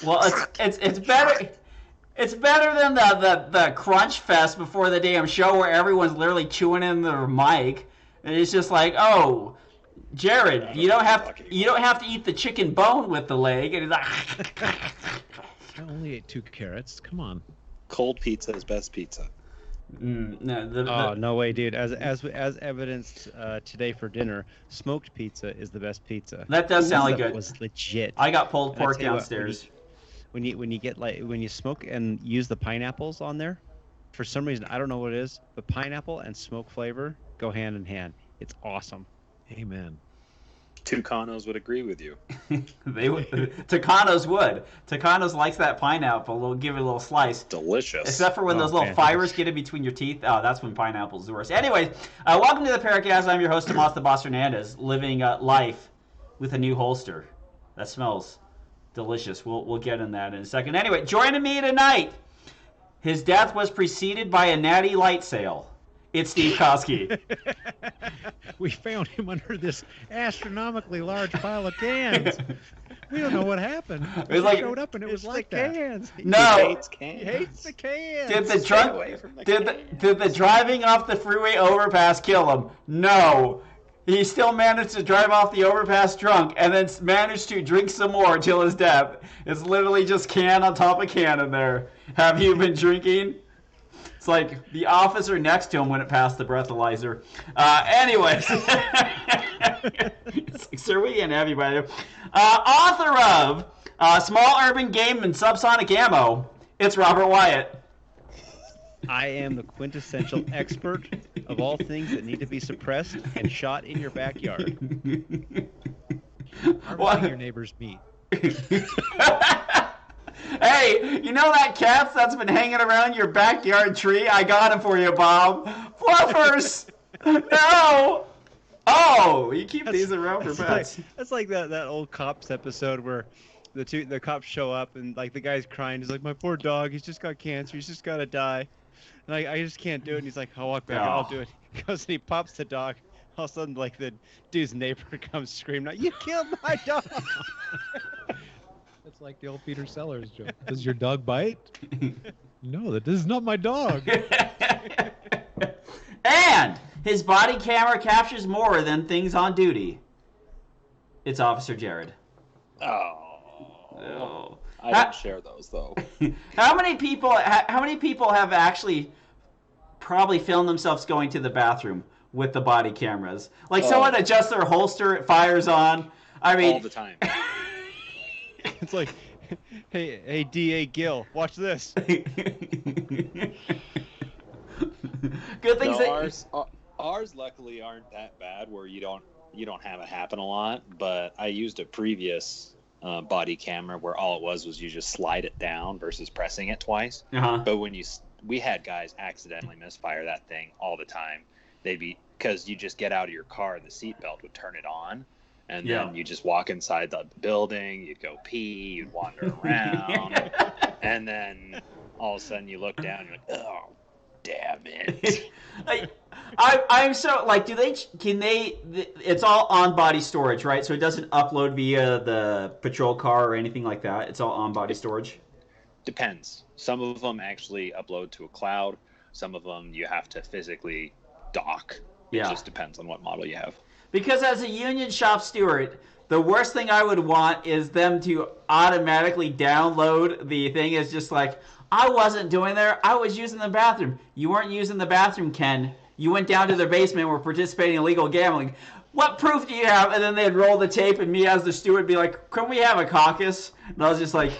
Well, it's better. It's better than the crunch fest before the damn show where everyone's literally chewing in their mic. And it's just like, oh, Jared, you don't have to eat the chicken bone with the leg. And he's like, I only ate 2 carrots. Come on. Cold pizza is best pizza. No, no way, dude. As evidenced today for dinner, smoked pizza is the best pizza. That does sound like That good. was legit. I got pulled And I pork tell you what, downstairs. when you smoke and use the pineapples on there, for some reason I don't know what it is, but pineapple and smoke flavor go hand in hand. It's awesome. Amen. Tucanos would agree with you. They would. Tucanos would. Tucanos likes that pineapple. They'll give it a little slice. Delicious. Except for when those little fibers get in between your teeth. Oh, that's when pineapple's the worst. Anyways, welcome to the PARAcast. I'm your host, Tomas the Boss Hernandez, living life with a new holster. That smells delicious. We'll get in that in a second. Anyway, joining me tonight, his death was preceded by a natty light sale. It's Steve Koski. We found him under this astronomically large pile of cans. We don't know what happened. He showed up and it was like that. Cans. No. He hates cans. He hates the cans. Did the driving off the freeway overpass kill him? No. He still managed to drive off the overpass drunk and then managed to drink some more until his death. It's literally just can on top of can in there. Have you been drinking? It's like the officer next to him when it passed the breathalyzer. Anyways. It's like, sir, we can't have you by there. Author of Small Urban Game and Subsonic Ammo, it's Robert Wyatt. I am the quintessential expert of all things that need to be suppressed and shot in your backyard. Harvesting your neighbor's meat. Hey, you know that cat that's been hanging around your backyard tree? I got him for you, Bob. Fluffers! No! Oh, you keep these around for pets. That's like that old Cops episode where the cops show up and like the guy's crying. He's like, my poor dog, he's just got cancer. He's just got to die. And I just can't do it. And he's like, I'll walk back. I'll do it. He goes and he pops the dog. All of a sudden, like the dude's neighbor comes screaming out, you killed my dog! It's like the old Peter Sellers joke. Does your dog bite? No, this is not my dog. And his body camera captures more than things on duty. It's Officer Jared. Oh. I don't share those though. How many people have actually probably filmed themselves going to the bathroom with the body cameras? Like someone adjusts their holster, it fires on. I mean, all the time. It's like, hey, DA Gill, watch this. Good things ours luckily aren't that bad where you don't have it happen a lot. But I used a previous body camera where all it was you just slide it down versus pressing it twice. Uh-huh. But we had guys accidentally misfire that thing all the time. Because you just get out of your car and the seatbelt would turn it on. And then you just walk inside the building, you'd go pee, you'd wander around, and then all of a sudden you look down and you're like, oh, damn it. I'm so, like, it's all on-body storage, right? So it doesn't upload via the patrol car or anything like that? It's all on-body storage? Depends. Some of them actually upload to a cloud. Some of them you have to physically dock. It just depends on what model you have. Because as a union shop steward, the worst thing I would want is them to automatically download the thing. It's just like, I wasn't doing there. I was using the bathroom. You weren't using the bathroom, Ken. You went down to their basement and were participating in illegal gambling. What proof do you have? And then they'd roll the tape and me as the steward be like, can we have a caucus? And I was just like,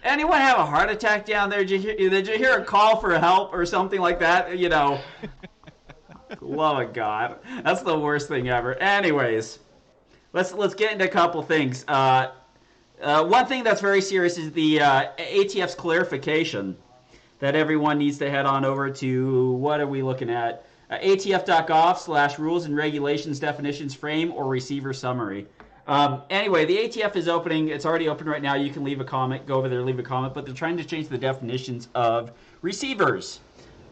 anyone have a heart attack down there? Did you hear a call for help or something like that? You know. Love of God. That's the worst thing ever. Anyways, let's get into a couple things. One thing that's very serious is the ATF's clarification that everyone needs to head on over to, what are we looking at? ATF.gov/rules and regulations definitions frame or receiver summary. Anyway, the ATF is opening. It's already open right now. You can leave a comment. Go over there, leave a comment. But they're trying to change the definitions of receivers.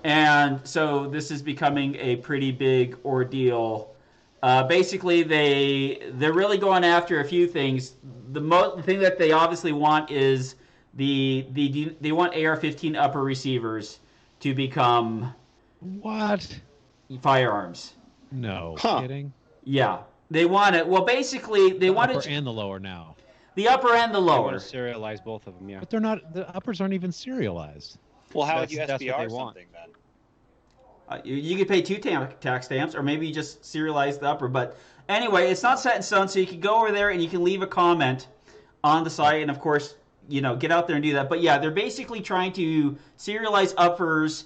And so this is becoming a pretty big ordeal Basically, they're really going after a few things. The thing that they obviously want is they want AR-15 upper receivers to become What? firearms. No Huh. kidding. Yeah, they want it. Well, basically, they The want upper it and the lower now. the upper and the They lower. want to serialize both of them, yeah. But they're not. The uppers aren't even serialized. Well, how would That's you what SBR they want. something then? You could pay 2 tax stamps, or maybe you just serialize the upper. But anyway, it's not set in stone, so you can go over there and you can leave a comment on the site, and of course, get out there and do that. But yeah, they're basically trying to serialize uppers.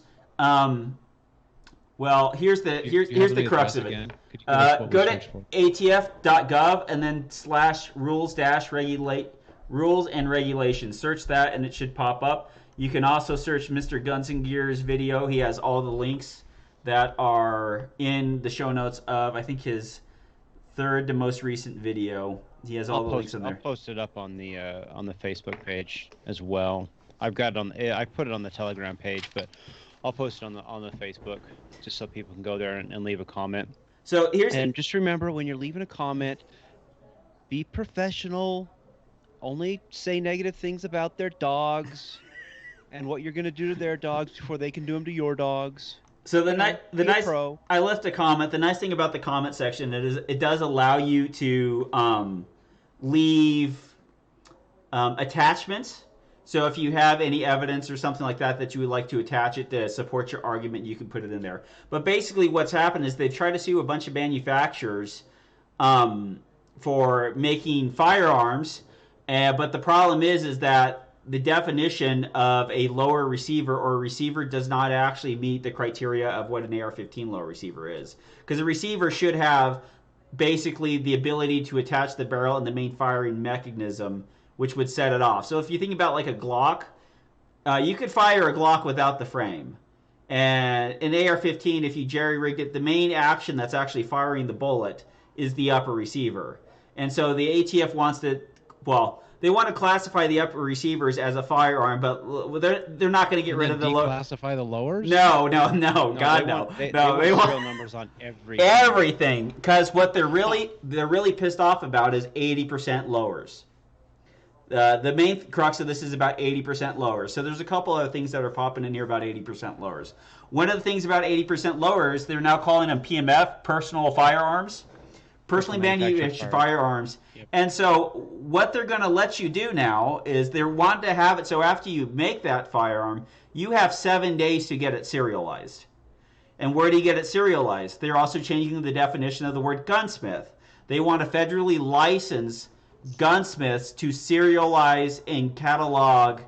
Well, here's the crux of it. Again? Could you give us what we Go to searched for? atf.gov and then /rules and regulations. Search that and it should pop up. You can also search Mr. Guns and Gear's video. He has all the links that are in the show notes of, I think, his third to most recent video. He has all the links in there. I'll post it up on the Facebook page as well. I've got it on. I put it on the Telegram page, but I'll post it on the Facebook just so people can go there and leave a comment. So and just remember, when you're leaving a comment, be professional. Only say negative things about their dogs and what you're gonna do to their dogs before they can do them to your dogs. So I left a comment. The nice thing about the comment section is it does allow you to leave attachments. So if you have any evidence or something like that you would like to attach it to support your argument, you can put it in there. But basically what's happened is they've tried to sue a bunch of manufacturers for making firearms. But the problem is that the definition of a lower receiver or a receiver does not actually meet the criteria of what an AR-15 lower receiver is. Because a receiver should have basically the ability to attach the barrel and the main firing mechanism, which would set it off. So if you think about like a Glock, you could fire a Glock without the frame. And an AR-15, if you jerry-rigged it, the main action that's actually firing the bullet is the upper receiver. And so the ATF wants to, they want to classify the upper receivers as a firearm, but they're not going to get rid of the lower. Declassify the lowers? No, God, no. They want serial numbers on everything. Everything, because what they're really pissed off about is 80% lowers. The main crux of this is about 80% lowers. So there's a couple other things that are popping in here about 80% lowers. One of the things about 80% lowers, they're now calling them PMF, personal firearms. Personally manufactured firearms. Yep. And so what they're going to let you do now is they want to have it so after you make that firearm, you have 7 days to get it serialized. And where do you get it serialized? They're also changing the definition of the word gunsmith. They want to federally license gunsmiths to serialize and catalog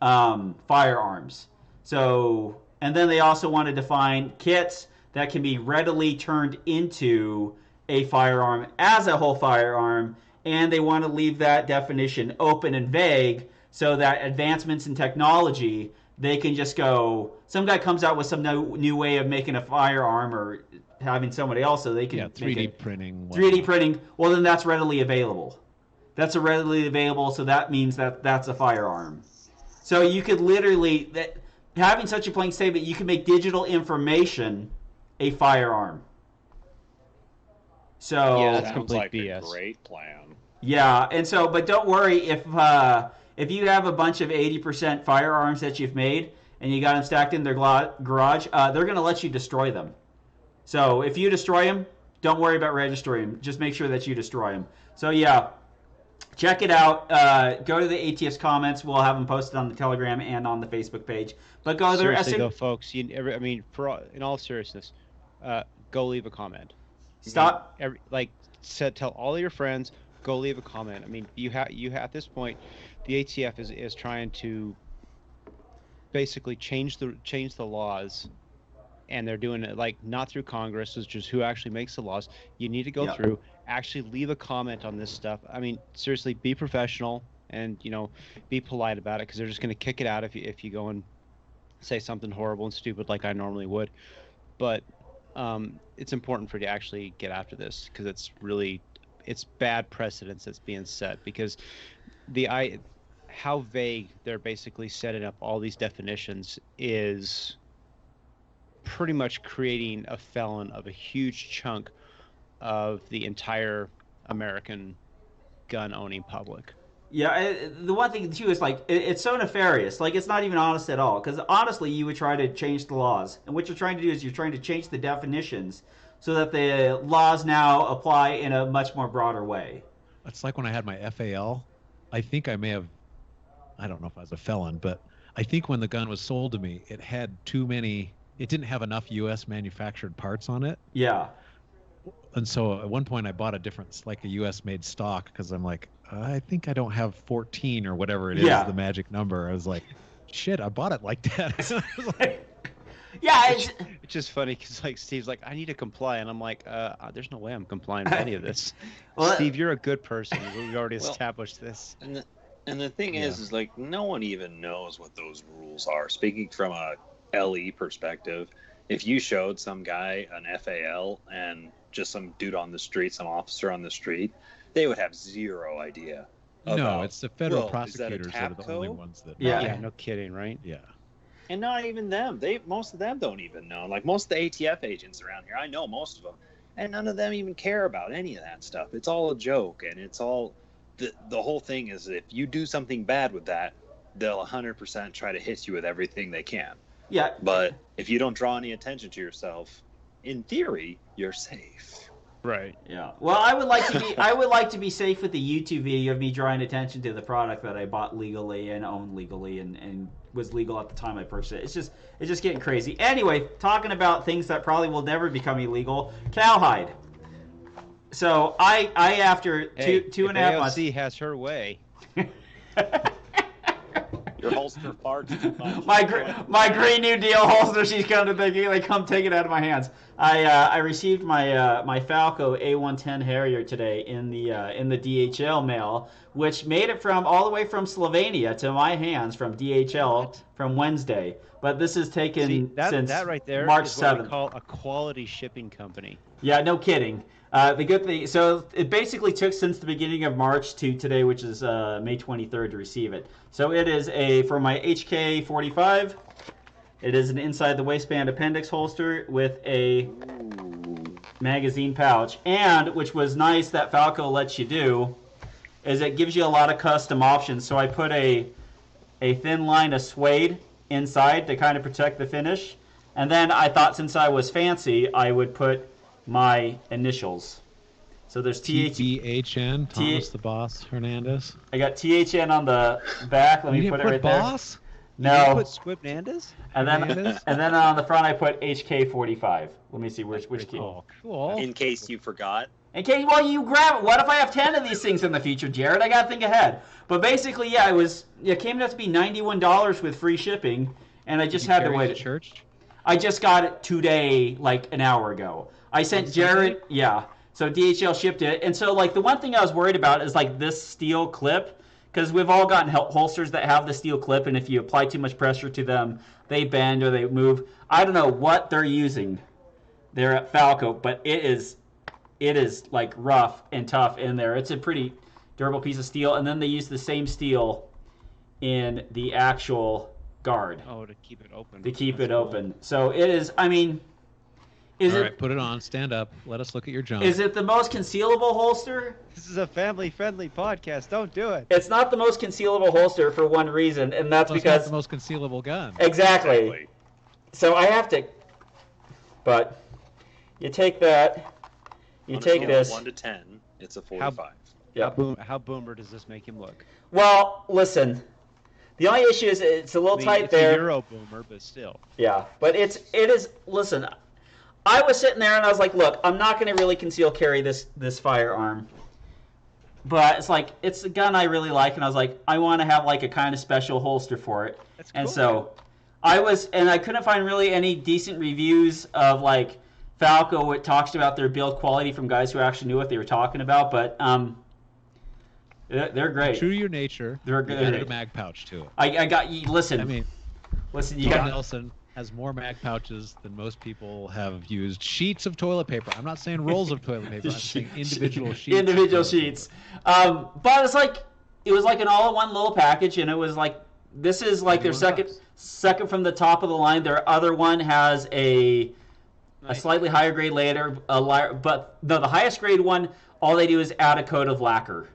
firearms. So, and then they also want to define kits that can be readily turned into a firearm as a whole firearm, and they want to leave that definition open and vague so that advancements in technology, they can just go, some guy comes out with some new way of making a firearm or having somebody else so they can 3D printing. 3D printing, well then that's readily available. That's readily available, so that means that that's a firearm. So you could literally, having such a plain statement, you can make digital information a firearm. So yeah, that that's sounds complete like BS. a great plan. Yeah, and so, but don't worry if you have a bunch of 80% firearms that you've made and you got them stacked in their garage, they're going to let you destroy them. So if you destroy them, don't worry about registering them. Just make sure that you destroy them. So yeah, check it out. Go to the ATF's comments. We'll have them posted on the Telegram and on the Facebook page. But go there. Seriously though, folks, in all seriousness, go leave a comment. Stop. Tell all your friends, go leave a comment. I mean, you have at this point, the ATF is trying to basically change the laws, and they're doing it not through Congress, which is who actually makes the laws. You need to go through, actually leave a comment on this stuff. I mean, seriously, be professional and be polite about it, because they're just going to kick it out if you go and say something horrible and stupid like I normally would. But it's important for you to actually get after this, because it's bad precedence that's being set, because how vague they're basically setting up all these definitions is pretty much creating a felon of a huge chunk of the entire American gun-owning public. Yeah, the one thing too is like it's so nefarious. Like it's not even honest at all. Because honestly, you would try to change the laws, and what you're trying to do is you're trying to change the definitions so that the laws now apply in a much more broader way. It's like when I had my FAL. I think I may have, I don't know if I was a felon, but I think when the gun was sold to me, it had too many. It didn't have enough U.S. manufactured parts on it. Yeah. And so at one point I bought a different, like a U.S. made stock, because I'm like, I think I don't have 14 or whatever it is, the magic number. I was like, shit, I bought it like that. I was like, yeah, it's just funny because like Steve's like, I need to comply, and I'm like, there's no way I'm complying with any of this. Well, Steve, you're a good person. We've already established this. And the thing is like no one even knows what those rules are. Speaking from a LE perspective, if you showed some guy an FAL and just some dude on the street, some officer on the street, they would have zero idea. No, it's the federal prosecutors that are the only ones that. Yeah, no kidding, right? Yeah. And not even them. Most of them don't even know. Like most of the ATF agents around here, I know most of them, and none of them even care about any of that stuff. It's all a joke, and it's all the whole thing is if you do something bad with that, they'll 100% try to hit you with everything they can. Yeah. But if you don't draw any attention to yourself, in theory, you're safe. Right. Yeah. Well, I would like to be safe with the YouTube video of me drawing attention to the product that I bought legally and owned legally and was legal at the time I purchased it. It's just getting crazy. Anyway, talking about things that probably will never become illegal, cowhide. So I after two and a half months. AOC has her way. Your holster farts too much. My Green New Deal holster. She's come to take it out of my hands. I received my Falco A110 Harrier today in the DHL mail, which made it all the way from Slovenia to my hands from DHL from Wednesday. But this has taken since that right there March is what 7th. we call a quality shipping company. Yeah, no kidding. The good thing, so it basically took since the beginning of March to today, which is May 23rd, to receive it. So it is for my HK45. It is an inside the waistband appendix holster with a magazine pouch, and which was nice that Falco lets you do, is it gives you a lot of custom options. So I put a thin line of suede inside to kind of protect the finish, and then I thought since I was fancy, I would put my initials. So there's TBHN, Thomas the Boss Hernandez. I got THN on the back. Let me put it right boss? there. No. You put Squib Hernandez? And then on the front I put HK45. Let me see which key. Oh, cool. In case you forgot. In case, well, you grab it. What if I have 10 of these things in the future, Jared? I gotta think ahead. But basically, yeah, it came out to be $91 with free shipping, and I just had to wait. To church? I just got it today, like an hour ago. I sent Jared, so DHL shipped it. And so, like, the one thing I was worried about is, like, this steel clip, because we've all gotten holsters that have the steel clip, and if you apply too much pressure to them, they bend or they move. I don't know what they're using there at Falco, but it is like rough and tough in there. It's a pretty durable piece of steel, and then they use the same steel in the actual guard. Oh, to keep it open. That's open. So it is, I mean... All right, put it on. Stand up. Let us look at your junk. Is it the most concealable holster? This is a family-friendly podcast. Don't do it. It's not the most concealable holster for one reason, and that's because... It's not the most concealable gun. Exactly. So I have to... But you take that, you take this... 1 to 10, it's a 45. How boomer does this make him look? Well, listen... The only issue is it's a little tight there. It's a Euro boomer, but still. Yeah, but it is. Listen, I was sitting there and I was like, look, I'm not going to really conceal carry this firearm, but it's like it's a gun I really like, and I was like, I want to have like a kind of special holster for it. That's cool. And so I couldn't find really any decent reviews of like Falco. It talks about their build quality from guys who actually knew what they were talking about, but they're great. True to your nature. They're you added a mag pouch to it. I got you. Listen. I mean, you got Nelson has more mag pouches than most people have used sheets of toilet paper. I'm not saying rolls of toilet paper. I'm saying individual sheets. Individual sheets. But it's like it was like an all-in-one little package, and it was like this is like their second from the top of the line. Their other one has a a slightly higher grade later, but no, the highest grade one, all they do is add a coat of lacquer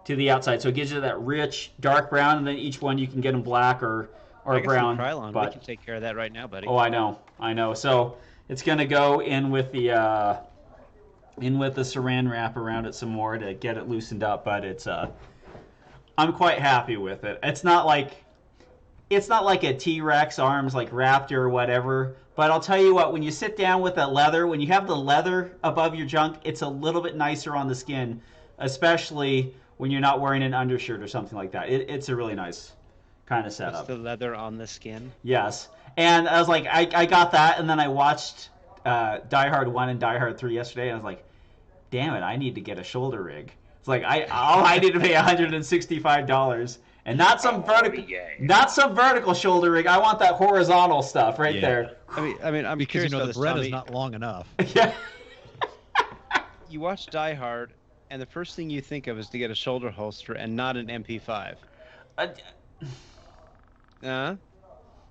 to the outside, so it gives you that rich dark brown, and then each one you can get them black or brown. Krylon. But we can take care of that right now, buddy. oh, I know. So it's gonna go in with the saran wrap around it some more to get it loosened up, but it's I'm quite happy with it. It's not like a T-Rex arms like Raptor or whatever, but I'll tell you what, when you sit down with that leather, when you have the leather above your junk, it's a little bit nicer on the skin, especially when you're not wearing an undershirt or something like that. It's a really nice kind of setup. It's the leather on the skin? Yes. And I was like, I got that, and then I watched Die Hard 1 and Die Hard 3 yesterday, and I was like, damn it, I need to get a shoulder rig. It's like, I need to pay $165, and not some vertical shoulder rig. I want that horizontal stuff right there. I mean, I'm because curious the about this, thread Tommy. is not long enough. Yeah. You watch Die Hard, and the first thing you think of is to get a shoulder holster and not an MP5.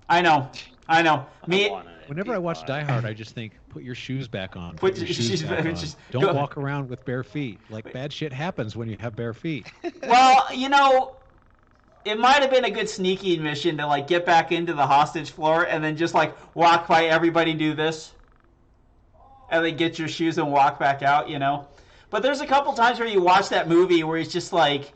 I know. Whenever I watch Die Hard, I just think, put your shoes back on. Put your shoes back on. Don't walk around with bare feet. Like, bad shit happens when you have bare feet. Well, it might have been a good sneaky mission to like get back into the hostage floor and then just like walk by everybody, do this, and then get your shoes and walk back out, But there's a couple times where you watch that movie where he's just like,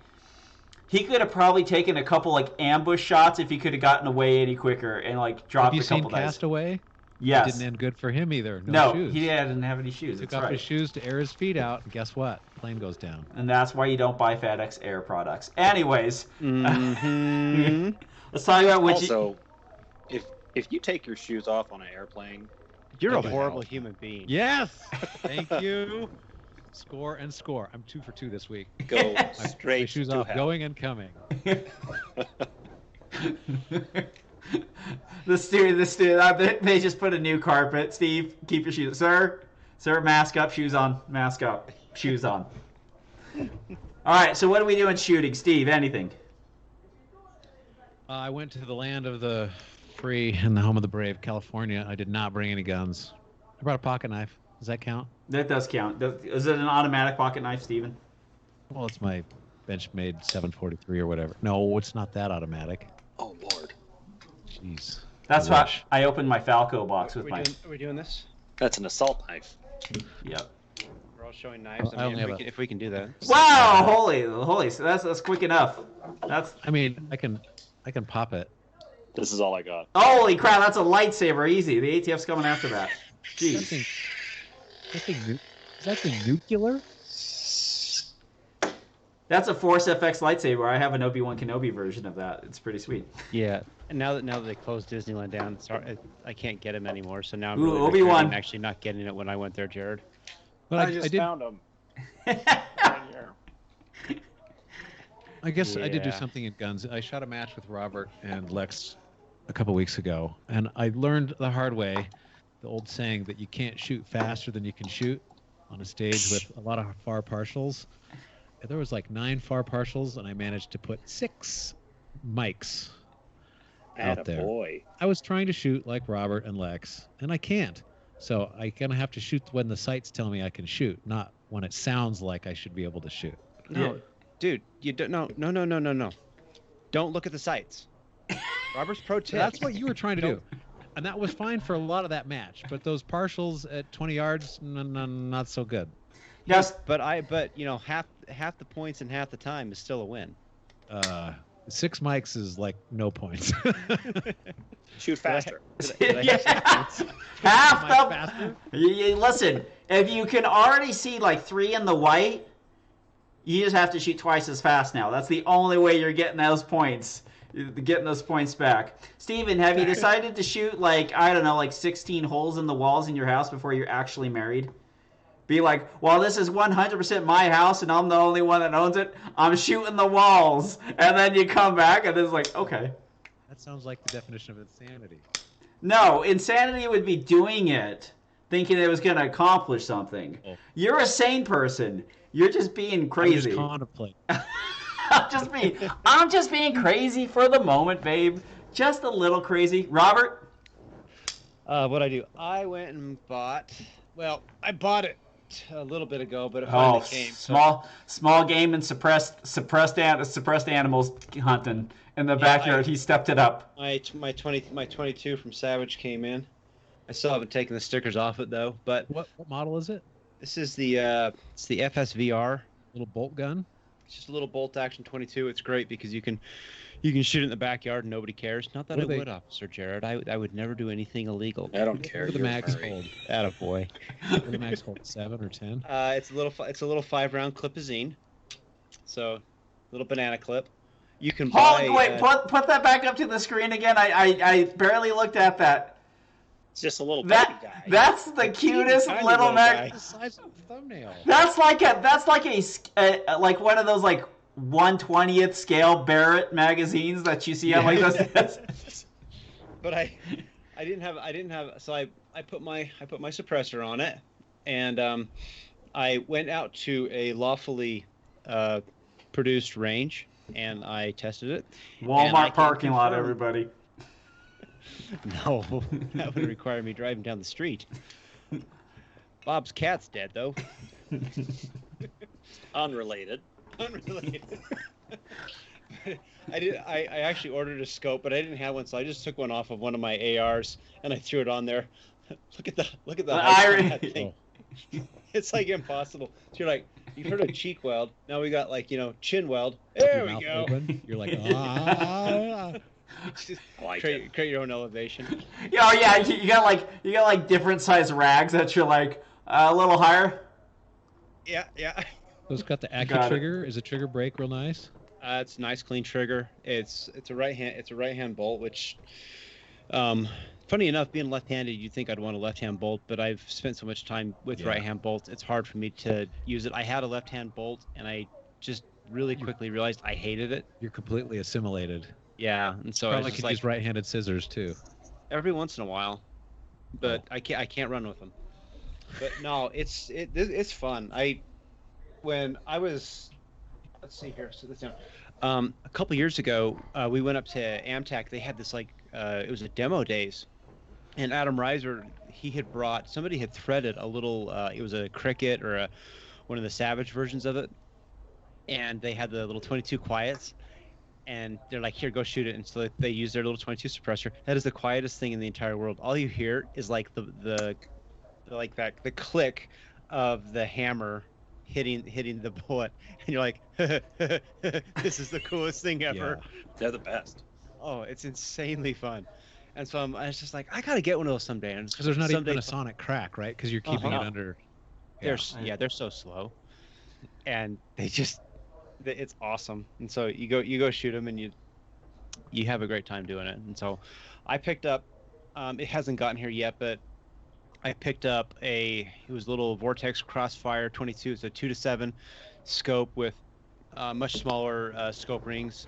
he could have probably taken a couple like ambush shots if he could have gotten away any quicker and like dropped a couple. Have you seen Castaway? Yes. It didn't end good for him either. No, shoes. He didn't have any shoes. Took off his shoes to air his feet out, and guess what? Plane goes down. And that's why you don't buy FedEx Air products. Anyways, let's talk about what also, if you take your shoes off on an airplane, you're a horrible human being. Yes. Thank you. Score and score. I'm 2 for 2 this week. Go straight my shoes to off, hell. going and coming. They just put a new carpet. Steve, keep your shoes. Sir, mask up, shoes on. Mask up, shoes on. All right, so what are we doing shooting? Steve, anything? I went to the land of the free and the home of the brave, California. I did not bring any guns. I brought a pocket knife. Does that count? That does count. Is it an automatic pocket knife, Steven? Well, it's my Benchmade 743 or whatever. No, it's not that automatic. Oh, Lord. Jeez. That's why I opened my Falco box with my... Are we doing this? That's an assault knife. Yep. We're all showing knives. Well, if we can do that. Wow, holy! So that's quick enough. I mean, I can pop it. This is all I got. Holy crap! That's a lightsaber. Easy. The ATF's coming after that. Jeez. Is that thing nuclear? That's a Force FX lightsaber. I have an Obi-Wan Kenobi version of that. It's pretty sweet. Yeah. And now that they closed Disneyland down, I can't get him anymore. So now I'm Ooh, really Obi-Wan. actually not getting it when I went there, Jared. But I just found him. I guess I did do Yeah. something in guns. I shot a match with Robert and Lex a couple weeks ago, and I learned the hard way the old saying that you can't shoot faster than you can shoot on a stage with a lot of far partials. There was like 9 far partials, and I managed to put 6 mics out there. Boy. I was trying to shoot like Robert and Lex, and I can't. So I'm going to have to shoot when the sights tell me I can shoot, not when it sounds like I should be able to shoot. No, dude, you don't. No. Don't look at the sights. Robert's pro tip. That's what you were trying to do. And that was fine for a lot of that match, but those partials at 20 yards, not so good. Yes, but half the points and half the time is still a win. 6 mics is like no points. Shoot faster. Yeah. Half the faster. Listen, if you can already see like 3 in the white, you just have to shoot twice as fast now. That's the only way you're getting those points. Getting those points back. Steven, have you decided to shoot like 16 holes in the walls in your house before you're actually married? Be like, well, this is 100% my house and I'm the only one that owns it. I'm shooting the walls. And then you come back and it's like, okay. That sounds like the definition of insanity. No, insanity would be doing it, thinking it was going to accomplish something. Oh. You're a sane person. You're just being crazy. I'm just contemplating. I'm just being crazy for the moment, babe. Just a little crazy. Robert? What I do? I went and bought. Well, I bought it a little bit ago, but it finally came. Small game and suppressed animals hunting in the backyard. He stepped it up. My 22 from Savage came in. I still haven't taken the stickers off it though. But what model is it? This is the it's the FSVR little bolt gun. It's just a little bolt action 22. It's great because you can shoot it in the backyard and nobody cares. Not that I would, Officer Jared. I would never do anything illegal. I don't care. What the max hold? Attaboy. What the max hold? 7 or 10? It's a little 5-round clip-azine. So, little banana clip. You can buy. Wait, put that back up to the screen again. I barely looked at that. It's just a little baby guy. That's the cutest little mag. The size of the thumbnail. That's like like one of those like 1/20th scale Barrett magazines that you see on like those. But I didn't have. So I put my suppressor on it, and I went out to a lawfully produced range, and I tested it. Walmart parking lot, everybody. No, that would require me driving down the street. Bob's cat's dead, though. Unrelated. I actually ordered a scope, but I didn't have one, so I just took one off of one of my ARs and I threw it on there. Look at the height on that thing. It's like impossible. So you're like, you've heard of cheek weld. Now we got like, chin weld. There we go. Open. You're like, ah. Just create your own elevation. Yeah, you got like different size rags that you're like a little higher. Yeah. So it's got the Accu trigger. Is the trigger brake real nice? It's a nice clean trigger. It's a right hand bolt, which funny enough, being left-handed, you'd think I'd want a left-hand bolt, but I've spent so much time with right-hand bolts, it's hard for me to use it. I had a left-hand bolt, and I just really quickly realized I hated it. You're completely assimilated. Yeah, and so probably could use right-handed scissors too. Every once in a while, but I can't run with them. But no, it's fun. When I was, let's see here, sit this down. A couple years ago, we went up to Amtech. They had this it was a demo days, and Adam Reiser, somebody had threaded a little. It was a Cricket or one of the Savage versions of it, and they had the little 22 quiets. And they're like, here, go shoot it. And so they use their little 22 suppressor. That is the quietest thing in the entire world. All you hear is like the click of the hammer hitting the bullet, and you're like, this is the coolest thing ever. Yeah. They're the best. Oh, it's insanely fun. And so I was just like, I gotta get one of those someday. Because there's not even a sonic crack, right? Because you're keeping it under. They're so slow, and it's awesome. And so you go shoot them, and you have a great time doing it. And so I picked up, it hasn't gotten here yet, but I picked up it was a little Vortex Crossfire 22. It's a 2-7 scope with much smaller scope rings.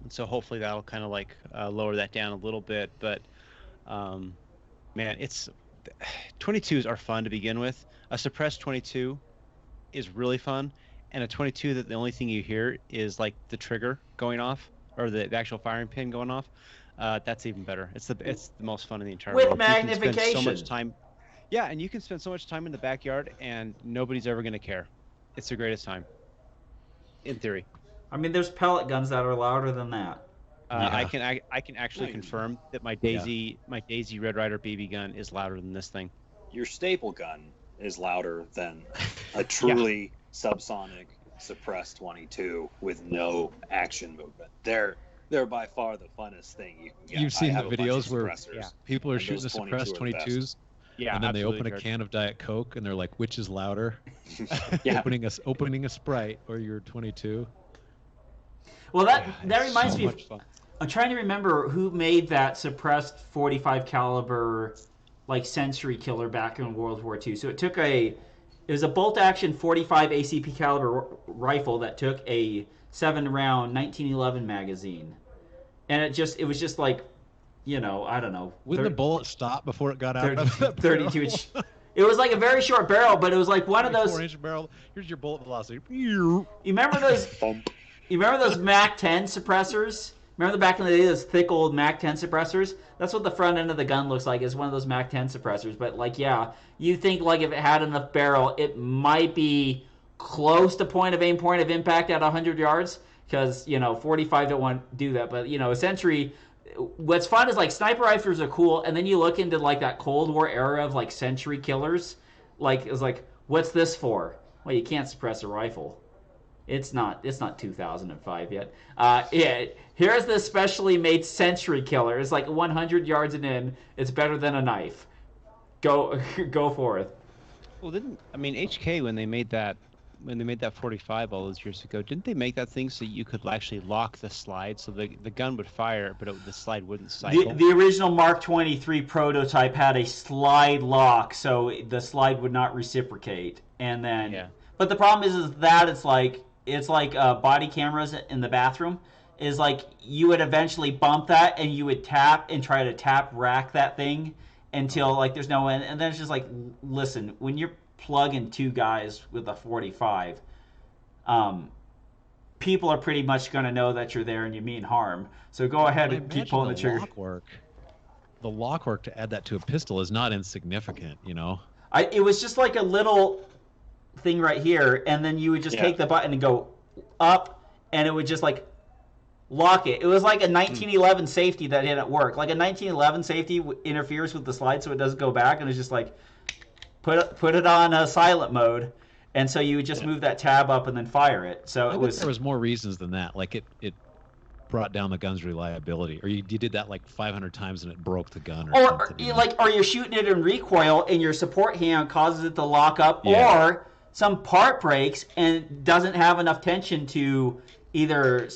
And so hopefully that'll kind of lower that down a little bit. But man, 22s are fun to begin with. A suppressed 22 is really fun. And a 22 that the only thing you hear is like the trigger going off, or the actual firing pin going off. That's even better. It's the most fun in the entire world. With magnification. You can spend so much time. Yeah, and you can spend so much time in the backyard, and nobody's ever going to care. It's the greatest time, in theory. I mean, there's pellet guns that are louder than that. I can actually confirm that my Daisy Red Ryder BB gun is louder than this thing. Your staple gun is louder than a truly subsonic suppressed 22 with no action movement. They're by far the funnest thing you can get. You've seen the videos where people are shooting the suppressed 22s, and then they open a can of Diet Coke, and they're like, "Which is louder?" opening a Sprite or your 22. Well, that reminds me. I'm trying to remember who made that suppressed 45 caliber Century Killer back in World War II. So it was a bolt action 45 ACP caliber rifle that took a 7-round 1911 magazine, and it was just like, I don't know. Wouldn't the bullet stop before it got out of the 32 inch? It was like a very short barrel, but it was like one of those 4-inch barrel. Here's your bullet velocity. You remember those? You remember those Mac 10 suppressors? Remember back in the day, those thick old MAC-10 suppressors? That's what the front end of the gun looks like, is one of those MAC-10 suppressors. But, like, yeah, you think, like, if it had enough barrel, it might be close to point of impact at 100 yards. Because, 45 don't want to do that. But, a Sentry... What's fun is, like, sniper rifles are cool, and then you look into, like, that Cold War era of, like, Sentry killers. Like, it's like, what's this for? Well, you can't suppress a rifle. It's not 2005 yet. Yeah, here's the specially made Sentry killer. It's like 100 yards and in. It's better than a knife. Go forth. Well, HK when they made that 45 all those years ago, didn't they make that thing so you could actually lock the slide so the gun would fire, but the slide wouldn't cycle? The original Mark 23 prototype had a slide lock, so the slide would not reciprocate. And then, yeah. But the problem is that it's like body cameras in the bathroom. Is like you would eventually bump that and you would tap and try to tap rack that thing until like there's no end, and then it's just like, listen, when you're plugging two guys with a 45, people are pretty much going to know that you're there and you mean harm. So go ahead and keep pulling the trigger. The lock work to add that to a pistol is not insignificant, It was just like a little thing right here, and then you would just take the button and go up, and it would just like lock it. It was like a 1911 safety that didn't work. Like a 1911 safety interferes with the slide so it doesn't go back, and it's just like put it on silent mode, and so you would just move that tab up and then fire it. So there was more reasons than that. Like it brought down the gun's reliability, or you did that like 500 times and it broke the gun, or you're shooting it in recoil and your support hand causes it to lock up, or some part breaks and doesn't have enough tension to either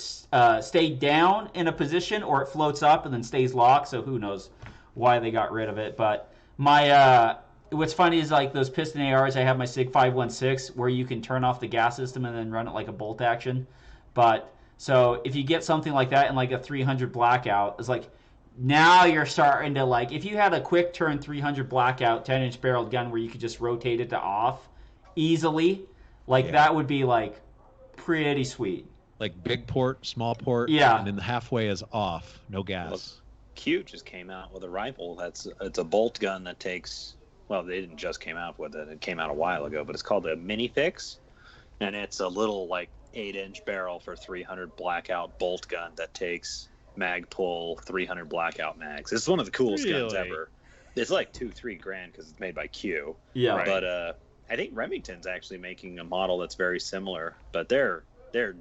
stay down in a position, or it floats up and then stays locked. So who knows why they got rid of it. But what's funny is like those piston ARs, I have my SIG 516 where you can turn off the gas system and then run it like a bolt action. But so if you get something like that in like a 300 blackout, it's like now you're starting to like, if you had a quick turn 300 blackout 10-inch barreled gun where you could just rotate it to off easily, like that would be like pretty sweet. Like big port, small port, and then the halfway is off, no gas. Well, Q just came out with a rifle it's a bolt gun that takes, well, they didn't just came out with it came out a while ago, but it's called a Mini Fix, and it's a little like 8-inch barrel for 300 blackout bolt gun that takes mag pull 300 blackout mags. It's one of the coolest guns ever. It's like $2-3 grand because it's made by Q. Yeah, right. But I think Remington's actually making a model that's very similar, but they're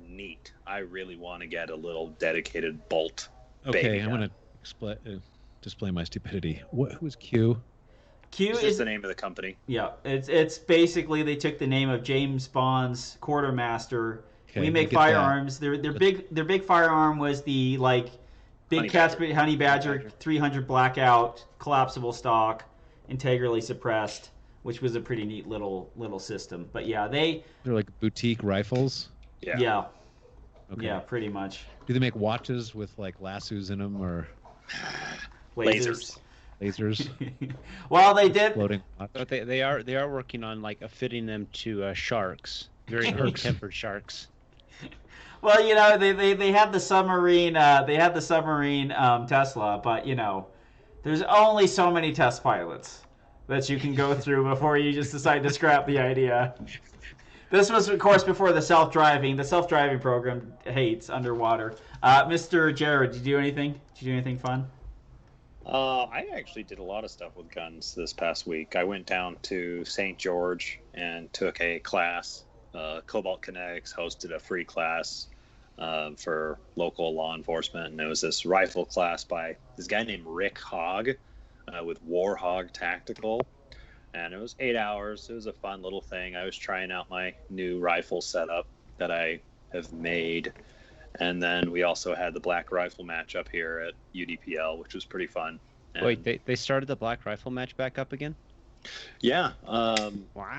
neat. I really want to get a little dedicated bolt. Okay, I'm going to display my stupidity. Who's Q? Q is just the name of the company. Yeah, it's basically they took the name of James Bond's quartermaster. Okay, we make firearms. Their big firearm was the like big Honey Badger 300 blackout collapsible stock, integrally suppressed, which was a pretty neat little system. But yeah, they're like boutique rifles. Yeah. Okay. Yeah, pretty much. Do they make watches with like lassos in them or lasers? Well, they did. But they are working on like fitting them to sharks, very ill-tempered sharks. Well, they had the submarine. Tesla, but there's only so many test pilots that you can go through before you just decide to scrap the idea. This was, of course, before the self-driving. The self-driving program hates underwater. Mr. Jared, did you do anything? Did you do anything fun? I actually did a lot of stuff with guns this past week. I went down to St. George and took a class. Cobalt Kinetics hosted a free class for local law enforcement, and it was this rifle class by this guy named Rick Hogg with Warhog Tactical. And it was 8 hours. It was a fun little thing. I was trying out my new rifle setup that I have made. And then we also had the black rifle match up here at UDPL, which was pretty fun. And wait, they started the black rifle match back up again? Yeah. Wow.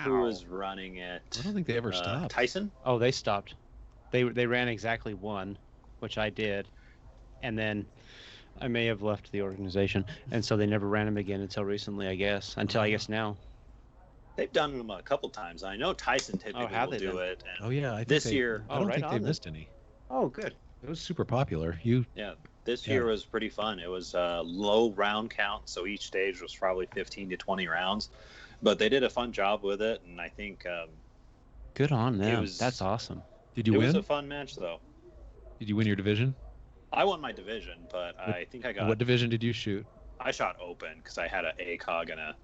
Who was running it? I don't think they ever stopped. Tyson? Oh, they stopped. They ran exactly one, which I did. And then I may have left the organization, and so they never ran them again until recently, I guess. Until I guess now. They've done them a couple times. I know Tyson typically will do it. And this year, I don't think they missed any. Oh, good. It was super popular. Yeah, This year was pretty fun. It was a low round count, so each stage was probably 15 to 20 rounds. But they did a fun job with it, and I think good on them. That's awesome. Did you win? It was a fun match, though. Did you win your division? I won my division, but I think I got... What division did you shoot? I shot open because I had an ACOG and a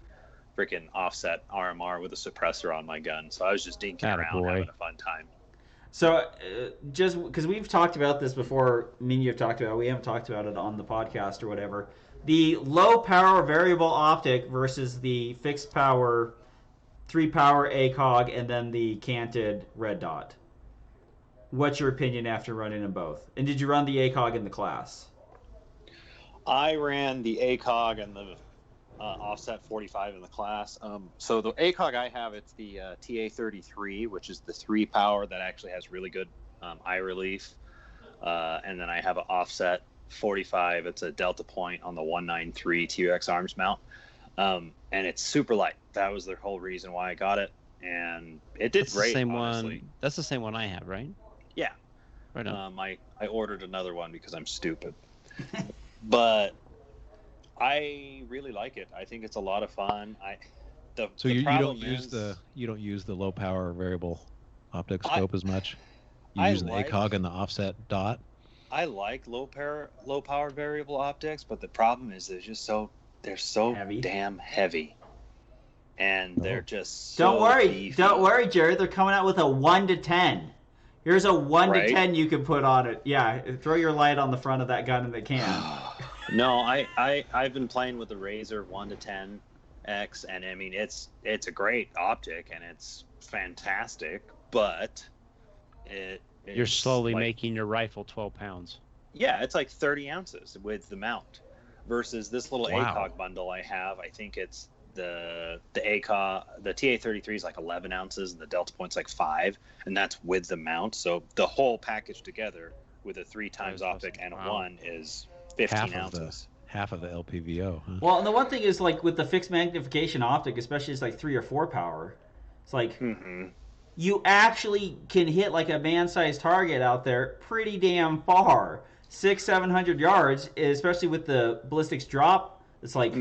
freaking offset RMR with a suppressor on my gun. So I was just dinking around having a fun time. So just because we've talked about this before, me and you have talked about it, we haven't talked about it on the podcast or whatever. The low power variable optic versus the fixed power 3-power ACOG and then the canted red dot. What's your opinion after running them both? And did you run the ACOG in the class? I ran the ACOG and the offset 45 in the class. So the ACOG I have, it's the TA33, which is the 3-power that actually has really good eye relief. And then I have an offset 45. It's a Delta Point on the 193 TRX arms mount. And it's super light. That was the whole reason why I got it. And it did great, honestly. That's the same one I have, right? Yeah. Right on. I ordered another one because I'm stupid. But I really like it. I think it's a lot of fun. You don't use the low power variable optic scope as much. You use the ACOG and the offset dot. I like low power variable optics, but the problem is they're so heavy. Damn heavy, and they're just so don't worry, beefy. Don't worry, Jared. They're coming out with a 1 to 10. Here's a 1 to 10 you can put on it. Yeah, throw your light on the front of that gun and it can. No, I've been playing with the Razor 1 to 10X, and I mean it's a great optic and it's fantastic, but you're slowly making your rifle 12 pounds. Yeah, it's like 30 ounces with the mount, versus this little ACOG bundle I have. I think it's the ACOG, the TA33 is like 11 ounces, and the Delta Point's like 5, and that's with the mount. So the whole package together with a 3x optic and a 1 is 15 ounces. Half of the LPVO. Huh? Well, and the one thing is, like, with the fixed magnification optic, especially it's like 3 or 4 power, it's like you actually can hit like a man-sized target out there pretty damn far, 600-700 yards, especially with the ballistics drop. It's like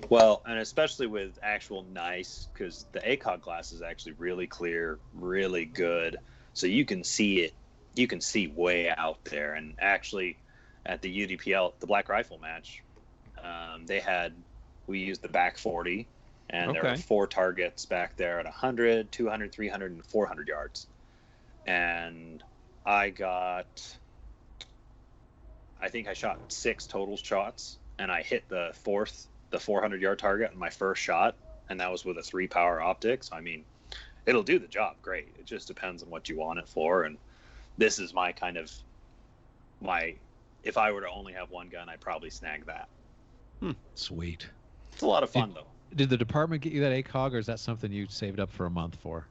well, and especially with actual nice, because the ACOG glass is actually really clear, really good, so you can see it. You can see way out there. And actually, at the UDPL, the Black Rifle match, we used the back 40, and there were 4 targets back there at 100, 200, 300, and 400 yards. And I think I shot 6 total shots, and I hit the 400-yard target on my first shot, and that was with a 3-power optic. So, I mean, it'll do the job great. It just depends on what you want it for, and this is my kind of if I were to only have one gun, I'd probably snag that. Sweet. It's a lot of fun, though. Did the department get you that ACOG, or is that something you saved up for a month for?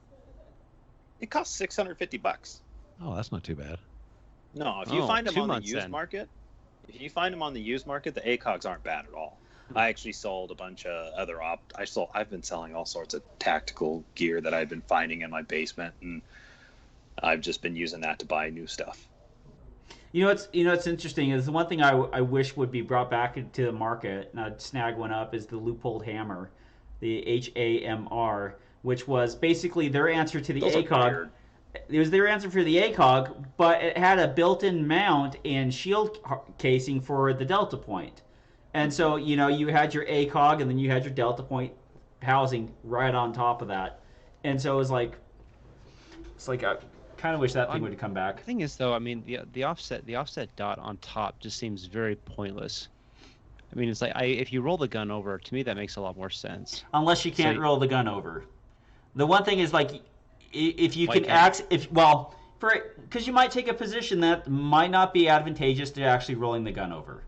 It costs $650. Oh, that's not too bad. No, if you find them on the used market, the ACOGs aren't bad at all. I actually sold a bunch of other I've been selling all sorts of tactical gear that I've been finding in my basement, and I've just been using that to buy new stuff. What's interesting is the one thing I wish would be brought back into the market, and I'd snag one up, is the Loophole Hammer, the HAMR, which was basically their answer to the ACOG. It was their answer for the ACOG, but it had a built-in mount and shield casing for the Delta Point. And so, you had your ACOG, and then you had your Delta Point housing right on top of that. And so it's like I kind of wish that thing would come back. The thing is, though, I mean, the offset dot on top just seems very pointless. I mean, it's like if you roll the gun over, to me that makes a lot more sense. Unless you can't roll the gun over. The one thing is, like, if you can because you might take a position that might not be advantageous to actually rolling the gun over.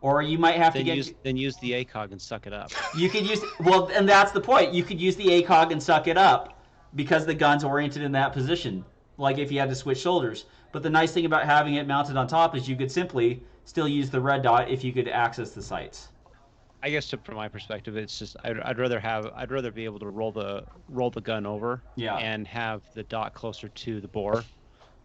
Or you might have then use the ACOG and suck it up. You could use and that's the point. You could use the ACOG and suck it up because the gun's oriented in that position. Like if you had to switch shoulders. But the nice thing about having it mounted on top is you could simply still use the red dot if you could access the sights. I guess from my perspective, it's just I'd rather be able to roll the gun over and have the dot closer to the bore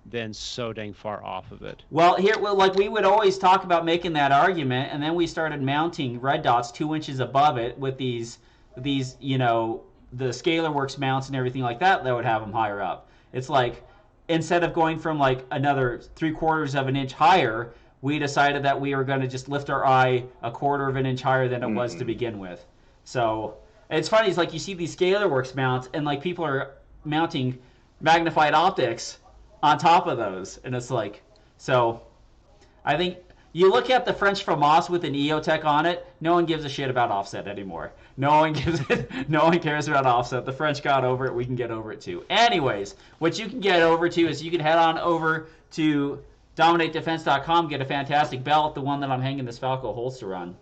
then so dang far off of it. Well, like we would always talk about making that argument, and then we started mounting red dots 2 inches above it with these the ScalarWorks mounts and everything like that would have them higher up. It's like instead of going from like another 3/4 of an inch higher, we decided that we were going to just lift our eye 1/4 of an inch higher than it was to begin with. So it's funny. It's like you see these ScalarWorks mounts, and like people are mounting magnified optics on top of those, and it's like, so I think you look at the French FAMAS with an EOTech on it, no one gives a shit about offset anymore. No one cares about offset. The French got over it, we can get over it too. Anyways, what you can get over to is you can head on over to DominateDefense.com, get a fantastic belt, the one that I'm hanging this Falco holster on.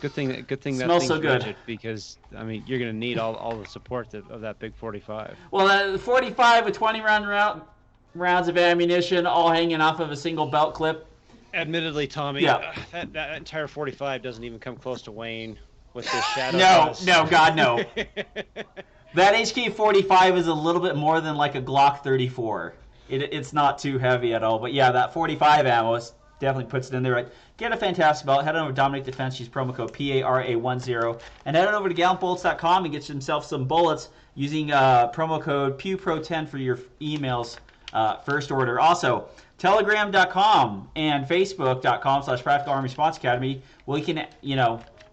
Good thing that Smells so thing's good. rigid, because I mean you're gonna need all the support of that big 45. Well, the 45 with 20 rounds of ammunition, all hanging off of a single belt clip. Admittedly, Tommy, Yeah. that entire 45 doesn't even come close to Wayne with this shadow. No, God, no. That HK45 is a little bit more than like a Glock 34. It's not too heavy at all, but yeah, that 45 ammo definitely puts it in there. Right. Get a fantastic belt. Head on over to Dominic Defense. Use promo code PARA10. And head on over to gallantbullets.com and get yourself some bullets using promo code PewPro10 for your emails first order. Also, telegram.com and facebook.com/Practical Army Response Academy. We can,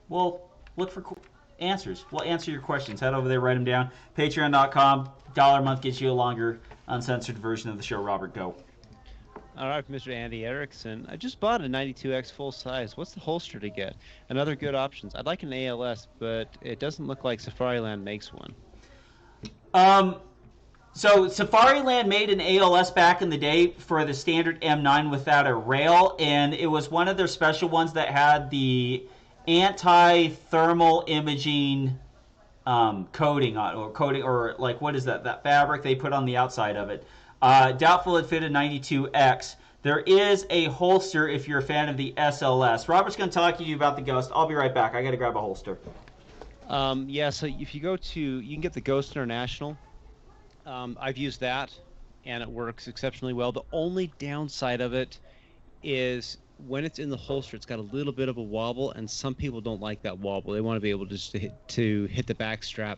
we'll look for answers. We'll answer your questions. Head over there, write them down. Patreon.com. $1 a month gets you a longer, uncensored version of the show. Robert, go. All right, Mr. Andy Erickson. I just bought a 92X full size. What's the holster to get? And other good options. I'd like an ALS, but it doesn't look like Safariland makes one. So Safariland made an ALS back in the day for the standard M9 without a rail, and it was one of their special ones that had the anti-thermal imaging coating on, or like, what is that fabric they put on the outside of it. Doubtful it fit a 92X. There is a holster if you're a fan of the SLS. Robert's going to talk to you about the Ghost. I'll be right back. I got to grab a holster. Yeah, so if you go to, you can get the Ghost International. I've used that, and it works exceptionally well. The only downside of it is when it's in the holster, it's got a little bit of a wobble, and some people don't like that wobble. They want to be able just to hit the back strap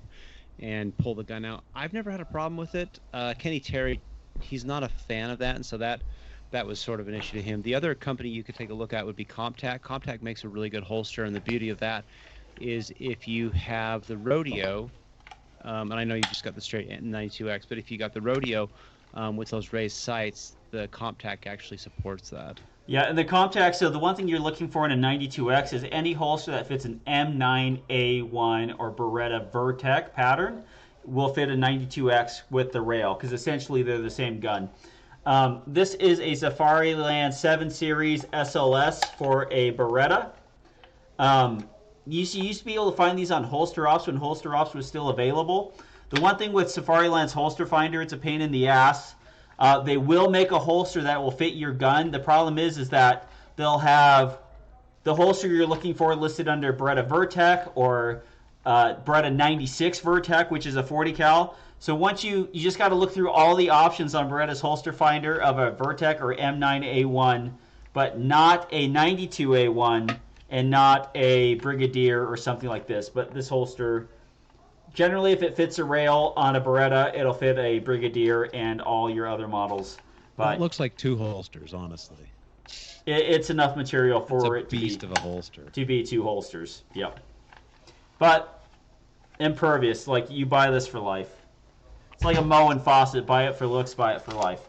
and pull the gun out. I've never had a problem with it. Kenny Terry, he's not a fan of that, and so that was sort of an issue to him. The other company you could take a look at would be Comptac. Comptac makes a really good holster, and the beauty of that is if you have the Rodeo, and I know you just got the straight 92X, but if you got the Rodeo with those raised sights, the Comptac actually supports that. Yeah, and the Comptac, so the one thing you're looking for in a 92X is any holster that fits an M9A1 or Beretta Vertec pattern will fit a 92X with the rail, because essentially they're the same gun. This is a Safariland 7 Series SLS for a Beretta. You used to be able to find these on Holster Ops when Holster Ops was still available. The one thing with Safariland's Holster Finder, it's a pain in the ass. They will make a holster that will fit your gun. The problem is that they'll have the holster you're looking for listed under Beretta Vertec or Beretta 96 Vertec, which is a 40 cal. So once you just got to look through all the options on Beretta's Holster Finder of a Vertec or M9A1, but not a 92A1 and not a Brigadier or something like this. But this holster, generally if it fits a rail on a Beretta, it'll fit a Brigadier and all your other models. But it looks like two holsters, honestly. It's enough material for it to beast of a holster. To be two holsters. Yep. But impervious, like you buy this for life. It's like a Moen faucet. Buy it for looks, buy it for life.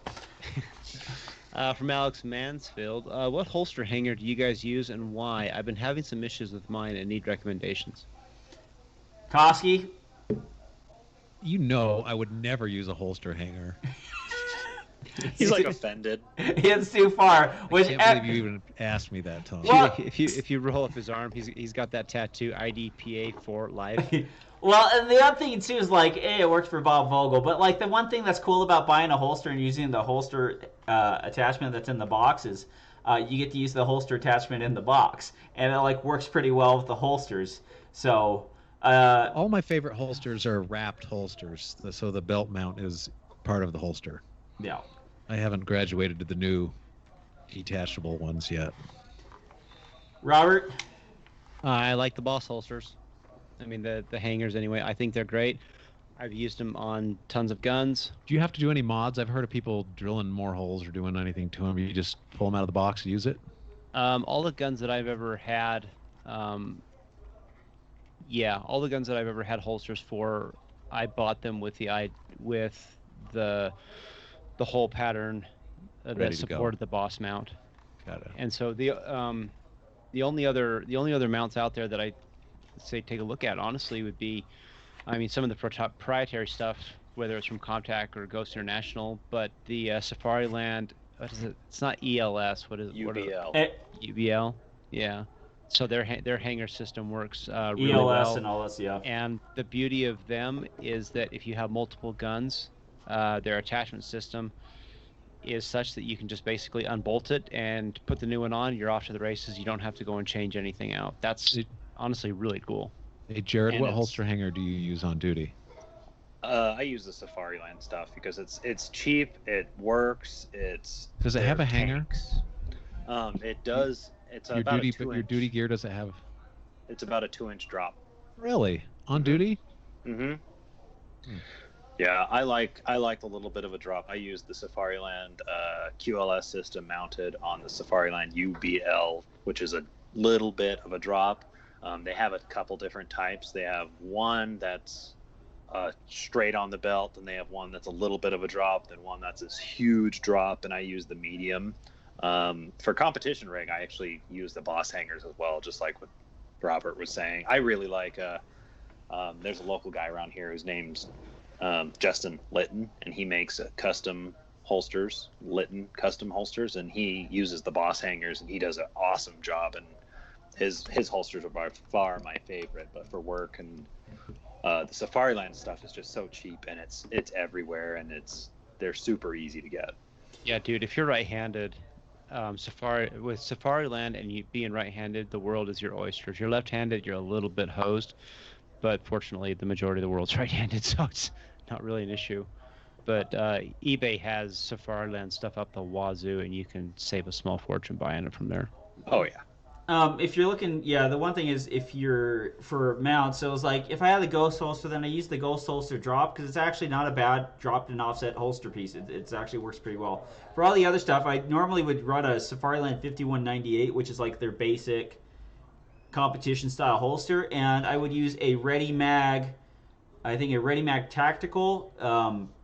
From Alex Mansfield, what holster hanger do you guys use and why? I've been having some issues with mine and need recommendations. Koski? You know I would never use a holster hanger. He's like offended. It's too far. I can't believe you even asked me that, Tom. Well, if you roll up his arm, he's got that tattoo, IDPA for life. Well, and the other thing too is like, it worked for Bob Vogel, but like the one thing that's cool about buying a holster and using the holster attachment that's in the box is you get to use the holster attachment in the box, and it like works pretty well with the holsters. So all my favorite holsters are wrapped holsters, so the belt mount is part of the holster. Yeah. I haven't graduated to the new detachable ones yet. Robert? I like the Boss holsters. I mean, the hangers anyway. I think they're great. I've used them on tons of guns. Do you have to do any mods? I've heard of people drilling more holes or doing anything to them. You just pull them out of the box and use it? All the guns that I've ever had, all the guns that I've ever had holsters for, I bought them with the hole pattern that supported the Boss mount. Got it. And so the only other mounts out there that I say take a look at honestly would be, I mean, some of the proprietary stuff, whether it's from Comtac or Ghost International, but the Safariland, what is it? It's not ELS. What is it? UBL. UBL. Yeah. So their hanger system works really ELS well. and all that, yeah. And the beauty of them is that if you have multiple guns, their attachment system is such that you can just basically unbolt it and put the new one on. You're off to the races. You don't have to go and change anything out. That's honestly really cool. Hey, Jared, what holster hanger do you use on duty? I use the Safariland stuff because it's cheap, it works, Does it have a hanger? It does. It's your about duty, a 2-inch. your duty gear does it have? It's about a 2-inch drop. Really? On duty? Mm-hmm. Yeah, I like a little bit of a drop. I use the Safariland QLS system mounted on the Safariland UBL, which is a little bit of a drop. They have a couple different types. They have one that's straight on the belt, and they have one that's a little bit of a drop, and one that's this huge drop, and I use the medium. For competition rig, I actually use the Boss hangers as well, just like what Robert was saying. I really like, there's a local guy around here whose name's Justin Litton, and he makes custom holsters, Litton custom holsters, and he uses the Boss hangers, and he does an awesome job, and his holsters are by far my favorite. But for work and the Safariland stuff is just so cheap, and it's everywhere, and they're super easy to get. Yeah, dude, if you're right-handed, Safariland and you being right-handed, the world is your oyster. If you're left-handed, you're a little bit hosed, but fortunately, the majority of the world's right-handed, so it's not really an issue. But eBay has Safariland stuff up the wazoo, and you can save a small fortune buying it from there. Oh yeah. If you're looking, the one thing is if you're for mounts, so it's like if I had the Ghost holster, then I use the Ghost holster drop because it's actually not a bad dropped and offset holster piece. It actually works pretty well. For all the other stuff, I normally would run a Safariland 5198, which is like their basic competition style holster, and I would use a Ready Mag, I think a Ready Mag Tactical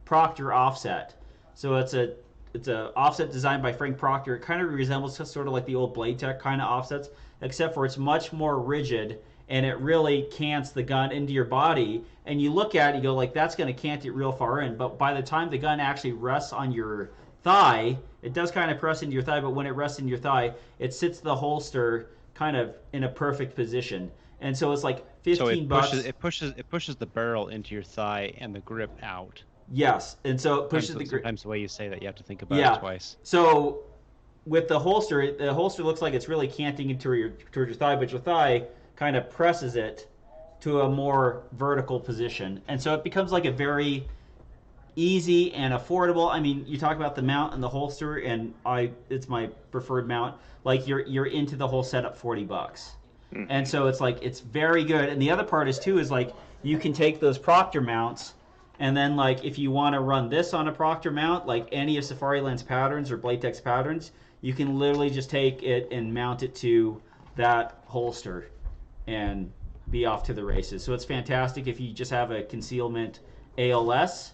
Proctor offset. So it's a offset designed by Frank Proctor. It kind of resembles sort of like the old Blade Tech kind of offsets, except for it's much more rigid, and it really cants the gun into your body. And you look at it, you go like, that's going to cant it real far in. But by the time the gun actually rests on your thigh, it does kind of press into your thigh, but when it rests in your thigh, it sits the holster kind of in a perfect position. And so it's like 15 bucks. It pushes the barrel into your thigh and the grip out. Yes, and so it pushes the grip. Sometimes the way you say that, you have to think about it twice. So with the holster looks like it's really canting into towards your thigh, but your thigh kind of presses it to a more vertical position, and so it becomes like a very easy and affordable. I mean, you talk about the mount and the holster, and it's my preferred mount. Like you're into the whole setup, $40, and so it's like it's very good. And the other part is like you can take those Proctor mounts. And then, like, if you want to run this on a Proctor mount, like any of Safariland's patterns or Blade Tech's patterns, you can literally just take it and mount it to that holster and be off to the races. So it's fantastic if you just have a concealment ALS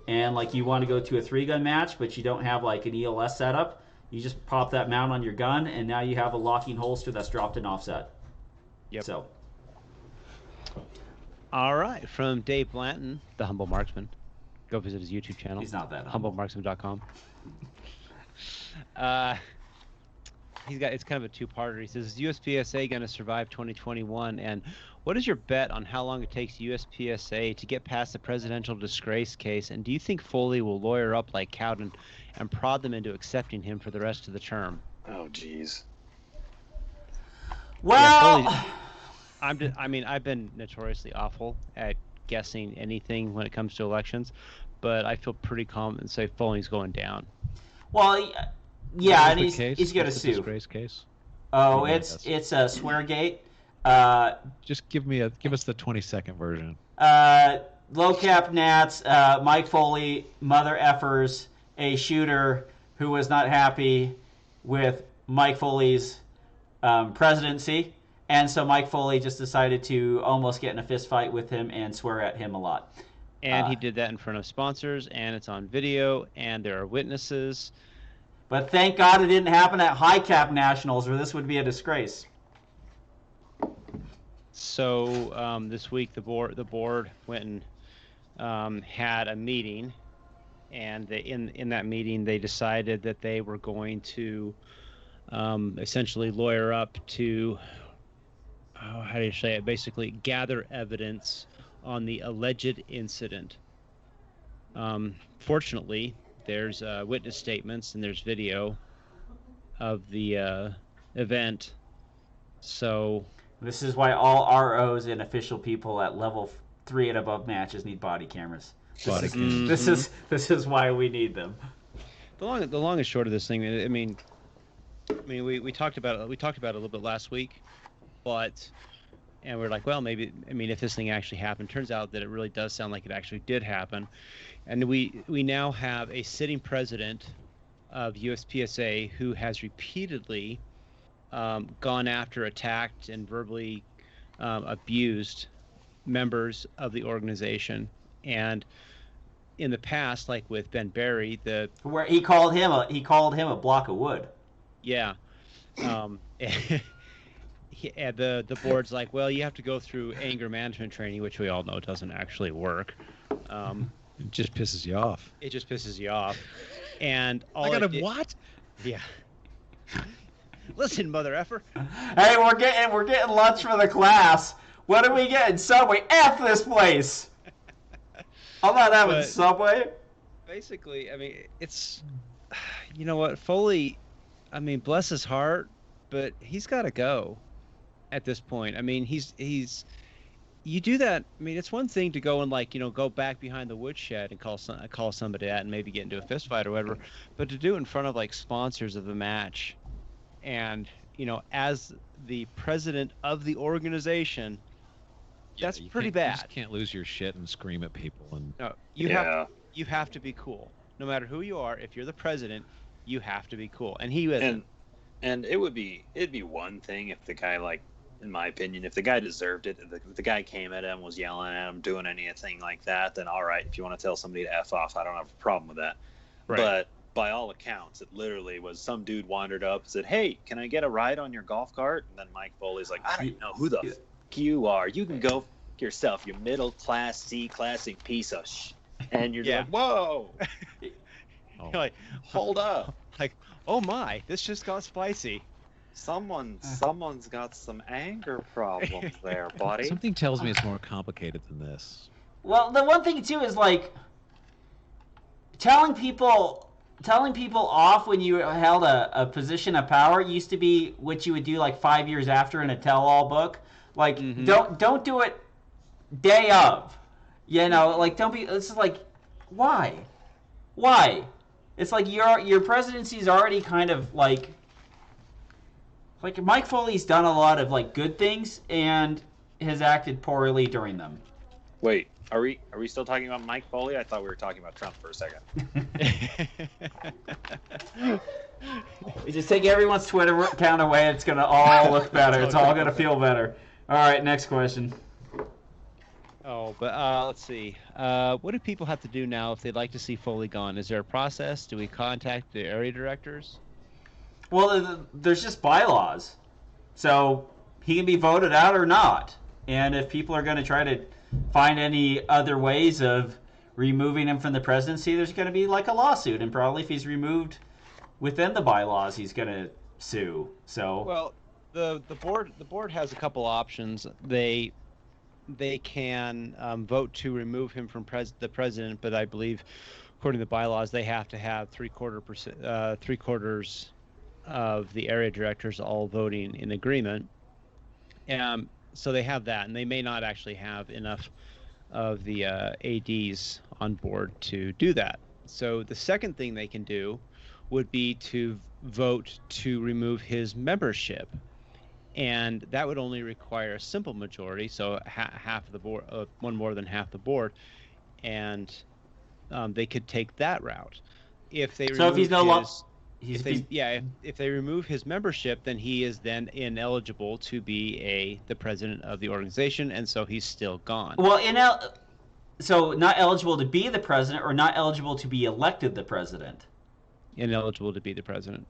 and, like, you want to go to a 3-gun match, but you don't have, like, an ELS setup. You just pop that mount on your gun, and now you have a locking holster that's dropped in offset. Yep. So... All right, from Dave Blanton, the Humble Marksman. Go visit his YouTube channel. He's not that humble. HumbleMarksman.com. It's kind of a two-parter. He says, is USPSA going to survive 2021? And what is your bet on how long it takes USPSA to get past the presidential disgrace case? And do you think Foley will lawyer up like Cowden and prod them into accepting him for the rest of the term? Oh, jeez. Well... Yeah, I've been notoriously awful at guessing anything when it comes to elections, but I feel pretty confident and say Foley's going down. Well, yeah, and he's going to sue. Disgrace case. Oh, it's a SwearGate. Just give us the 20-second version. Low cap Nats, Mike Foley, mother effers, a shooter who was not happy with Mike Foley's presidency, and so Mike Foley just decided to almost get in a fist fight with him and swear at him a lot. And he did that in front of sponsors, and it's on video, and there are witnesses. But thank God it didn't happen at high cap nationals, or this would be a disgrace. So this week the board went and had a meeting, and in that meeting they decided that they were going to essentially lawyer up to how do you say it? Basically, gather evidence on the alleged incident. Fortunately, there's witness statements and there's video of the event. So this is why all ROs and official people at level 3 and above matches need body cameras. This is why we need them. The long and short of this thing, I mean, we talked about it a little bit last week, and we're like, well, maybe, I mean, if this thing actually happened, turns out that it really does sound like it actually did happen, and we now have a sitting president of USPSA who has repeatedly gone after, attacked, and verbally abused members of the organization. And in the past, like with Ben Berry, where he called him a block of wood. Yeah. And the board's like, well, you have to go through anger management training, which we all know doesn't actually work. It just pisses you off. It just pisses you off. And all I gotta what? Yeah. Listen, mother effer. Hey, we're getting lunch for the class. What are we getting? Subway. F this place. I'm not having Subway. Basically, I mean, it's, you know what, Foley, I mean, bless his heart, but he's got to go at this point. I mean, he's you do that. I mean, it's one thing to go and, like, you know, go back behind the woodshed and call somebody out and maybe get into a fist fight or whatever, but to do it in front of, like, sponsors of the match, and, you know, as the president of the organization, that's pretty bad. You just can't lose your shit and scream at people. And no, you have to be cool. No matter who you are, if you're the president, you have to be cool. And he isn't. And it'd be one thing if the guy, like, in my opinion, if the guy deserved it, if the guy came at him, was yelling at him, doing anything like that, then all right, if you want to tell somebody to F off, I don't have a problem with that. Right. But by all accounts, it literally was some dude wandered up and said, hey, can I get a ride on your golf cart? And then Mike Foley's like, I don't even know who the fuck you are. You can go yourself, you middle-class C-classing piece of And you're like, whoa. You're like, hold up. Like, oh my, this just got spicy. Someone's got some anger problems there, buddy. Something tells me it's more complicated than this. Well, the one thing too is, like, telling people off when you held a position of power used to be what you would do like 5 years after in a tell-all book. Like, don't do it day of. You know, like, don't be. It's like, why? It's like your presidency's already kind of like Mike Foley's done a lot of, like, good things and has acted poorly during them. Wait, are we still talking about Mike Foley? I thought we were talking about Trump for a second. We just take everyone's Twitter account away. It's gonna all look better. It's all gonna feel better. All right, next question. Oh, but let's see. What do people have to do now if they'd like to see Foley gone? Is there a process? Do we contact the area directors? Well, there's just bylaws. So he can be voted out or not. And if people are going to try to find any other ways of removing him from the presidency, there's going to be, like, a lawsuit. And probably if he's removed within the bylaws, he's going to sue. So, well, the board has a couple options. They can vote to remove him from the president, but I believe, according to the bylaws, they have to have three-quarters of the area directors all voting in agreement. So they have that, and they may not actually have enough ADs on board to do that. So the second thing they can do would be to vote to remove his membership, and that would only require a simple majority, so half of the board, one more than half the board, and they could take that route. If they so if he's no longer, if they remove his membership, then he is then ineligible to be the president of the organization, and so he's still gone. Well, so not eligible to be the president, or not eligible to be elected the president? Ineligible to be the president.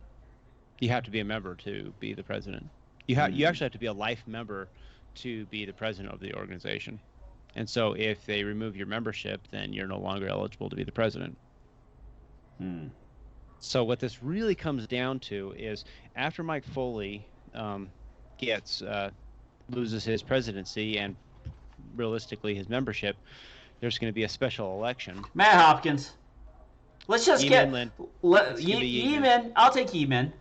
You have to be a member to be the president. You actually have to be a life member to be the president of the organization. And so if they remove your membership, then you're no longer eligible to be the president. So what this really comes down to is, after Mike Foley loses his presidency and realistically his membership, there's going to be a special election. Matt Hopkins. Let's just YeeMin. YeeMin. I'll take YeeMin.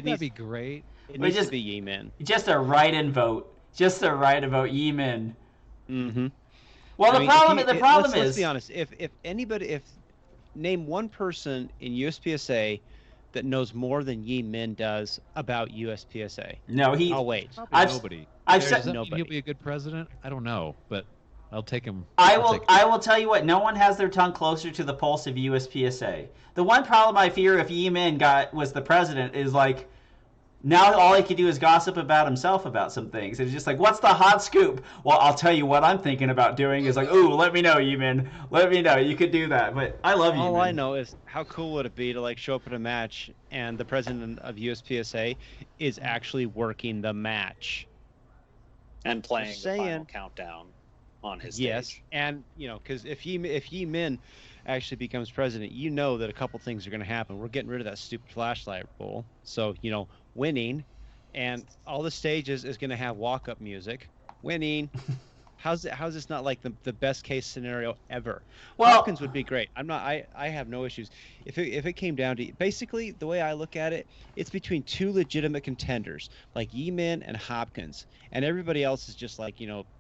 That'd be great. It needs to be YeeMin. Just a write-in vote. Just a right vote, YeeMin. Mm-hmm. Well, the problem is. Let's be honest. If name one person in USPSA that knows more than YeeMin does about USPSA. No, I'll wait. Nobody. I've said nobody. He'll be a good president. I don't know, but I'll take him. I will tell you what. No one has their tongue closer to the pulse of USPSA. The one problem I fear if YeeMin was the president is like, now all he can do is gossip about himself about some things. It's just like, what's the hot scoop? Well, I'll tell you what I'm thinking about doing is like, ooh, let me know, YeeMin. Let me know. You could do that. But I love YeeMin. All I know is, how cool would it be to like show up at a match and the president of USPSA is actually working the match and playing the final countdown on his stage. Yes, and because if YeeMin actually becomes president, that a couple things are going to happen. We're getting rid of that stupid flashlight rule. So winning, and all the stages is going to have walk-up music. Winning. How's this not like the best case scenario ever? Well, Hopkins would be great. I have no issues. If it came down to, basically the way I look at it, it's between two legitimate contenders like YeeMin and Hopkins, and everybody else is just like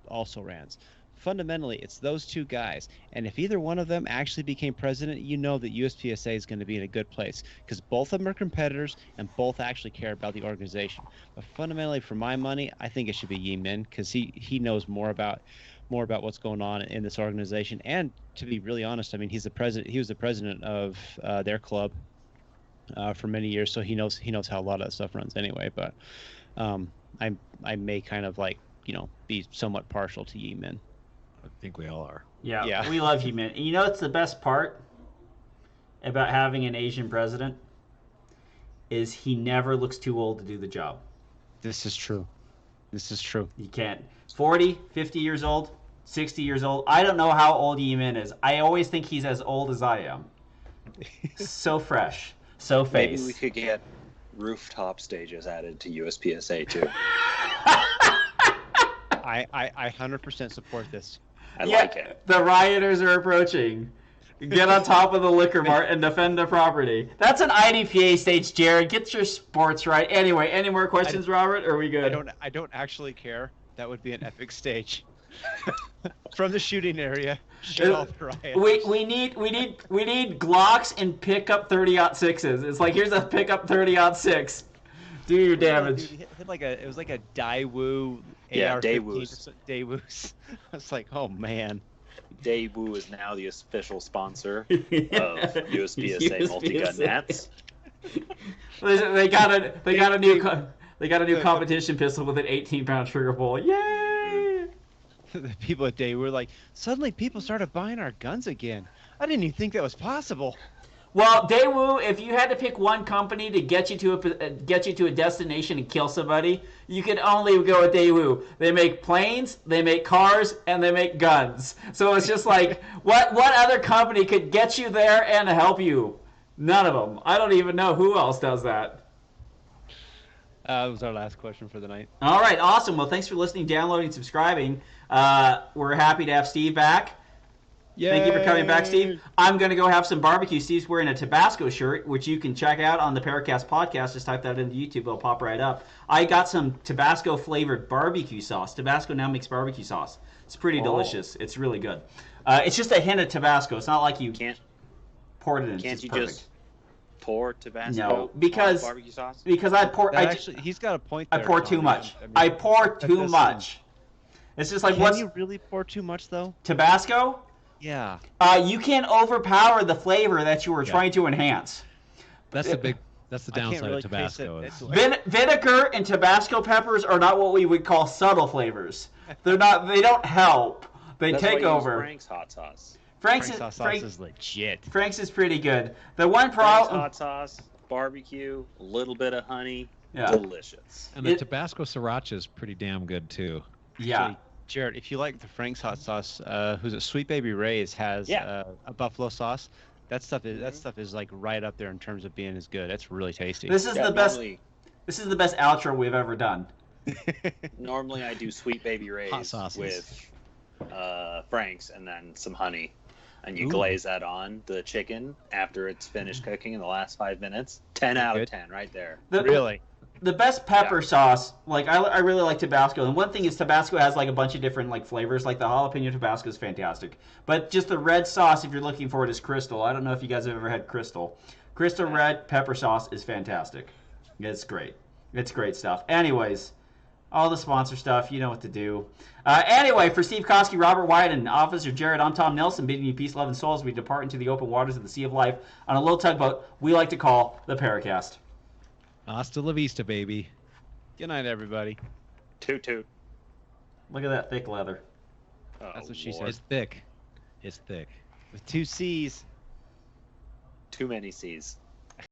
also rans. Fundamentally, it's those two guys, and if either one of them actually became president, that USPSA is going to be in a good place, because both of them are competitors and both actually care about the organization. But fundamentally, for my money, I think it should be YeeMin, because he knows more about what's going on in this organization. And to be really honest, I mean, he was the president of their club for many years, so he knows how a lot of that stuff runs anyway. But I may kind of be somewhat partial to YeeMin. I think we all are. Yeah. We love YeeMin. And it's the best part about having an Asian president is he never looks too old to do the job. This is true. You can't. 40, 50 years old, 60 years old. I don't know how old YeeMin is. I always think he's as old as I am. So fresh. So face. Maybe we could get rooftop stages added to USPSA too. I 100% support this. I like it. The rioters are approaching. Get on top of the liquor mart and defend the property. That's an IDPA stage, Jared. Get your sports right. Anyway, any more questions, Robert? Or are we good? I don't actually care. That would be an epic stage. From the shooting area, shoot all the rioters. We need Glocks and pickup 30-06s. It's like, here's a pickup 30-06. Do your damage. Dude, it was like a Daewoo. Yeah, Daewoo's. I was like, oh man. Daewoo is now the official sponsor of USPSA multi-gun nets. They got a new competition pistol with an 18-pound trigger pull. Yay! The people at Daewoo were like, suddenly people started buying our guns again. I didn't even think that was possible. Well, Daewoo, if you had to pick one company to get you to a destination and kill somebody, you could only go with Daewoo. They make planes, they make cars, and they make guns. So it's just like, what other company could get you there and help you? None of them. I don't even know who else does that. That was our last question for the night. All right, awesome. Well, thanks for listening, downloading, subscribing. We're happy to have Steve back. Thank you for coming back, Steve. I'm going to go have some barbecue. Steve's wearing a Tabasco shirt, which you can check out on the PARAcast podcast. Just type that into YouTube. It'll pop right up. I got some Tabasco-flavored barbecue sauce. Tabasco now makes barbecue sauce. It's pretty delicious. It's really good. It's just a hint of Tabasco. It's not like you poured it in. Can't you perfect. just pour Tabasco No, because on barbecue sauce? Because I pour. Actually, he's got a point there. I pour too Tommy. much. I mean, I pour too much. It's just like Can you really pour too much though? Tabasco? Yeah. You can't overpower the flavor that you were trying to enhance. That's the downside really of Tabasco. taste it. It's Vinegar and Tabasco peppers are not what we would call subtle flavors. They're not. They don't help. They That's take why you over. use Frank's hot sauce. Frank's sauce is legit. Frank's is pretty good. The one Frank's problem. hot sauce, barbecue, a little bit of honey, Yeah. delicious. And the Tabasco Sriracha is pretty damn good too. Yeah. Actually, Jared, if you like the Frank's hot sauce, who's it? Sweet Baby Ray's has a buffalo sauce. That stuff is like right up there in terms of being as good. It's really tasty. This is the best. This is the best outro we've ever done. Normally I do Sweet Baby Ray's Hot sauces. with Frank's and then some honey, and you Ooh. glaze that on the chicken after it's finished cooking in the last 5 minutes. 10 out of 10 right there. Really? The best pepper sauce, like I really like Tabasco, and one thing is Tabasco has like a bunch of different like flavors. Like the jalapeno Tabasco is fantastic, but just the red sauce, if you're looking for it, is Crystal. I don't know if you guys have ever had Crystal. Crystal red pepper sauce is fantastic. It's great. It's great stuff. Anyways, all the sponsor stuff, you know what to do. Anyway, for Steve Koski, Robert Wyatt, and Officer Jared, I'm Tom Nelson, bidding you peace, love, and soul as we depart into the open waters of the Sea of Life on a little tugboat we like to call the PARAcast. Hasta la vista, baby. Good night, everybody. Toot toot. Look at that thick leather. Oh, That's what she Lord. said. It's thick. It's thick. With 2 C's. Too many C's.